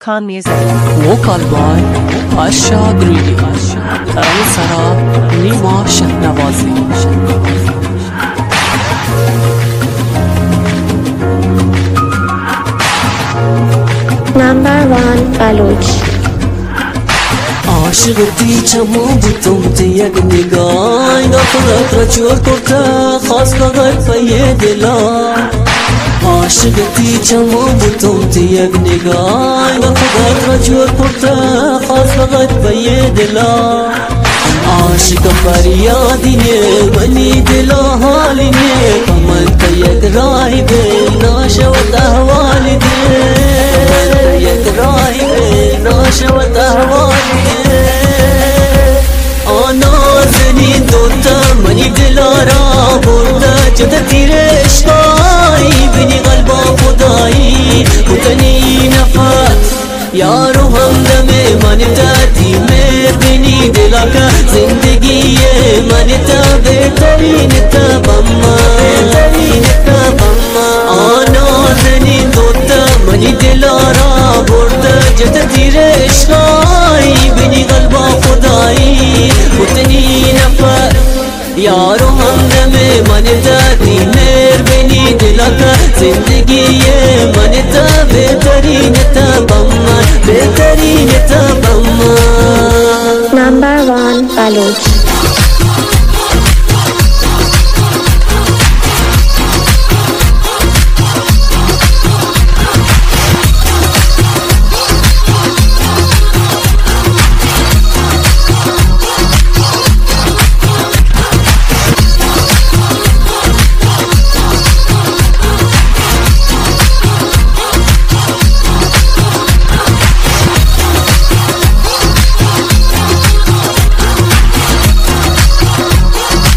Khan Music. Vocal by Asha Grigi. Sara Nima Shahnavazi. Number 1 Baloch. عاشق دیچمو بودم تی یک نگاه نفرت را جور کرده خاص فقط پی دلا عاشق دیچمو بودم تی یک نگاه نفرت را جور کرده خاص فقط پی دلا عاشق فریادی نه ولی دلا حالی نه کمن تا یک راهی به ناشود احوالی ده یک راهی به ناشود احوالی منی دلارا برده جده تیر عشقایی بینی قلبا خدایی بودنی نفس یارو همدم من دردی بینی دلا که زندگی من تا بهترین تا بما آنا زنی دوتا منی دلارا برده جده تیر عشقایی بینی قلبا خدایی بودنی نفس یارو همدم من دادی مهربانی دلا که زندگی من تا بهترین تا بما بهترین تا بما Number 1 Baloch.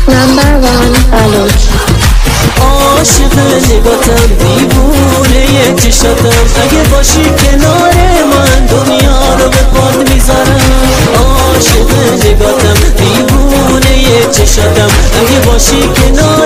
Number 1 Baloch. عاشق نگاتم دیوونه چشاتم اگه باشی کنار من دنیا رو به پات میذارم عاشق نگاتم دیوونه چشاتم اگه باشی کنار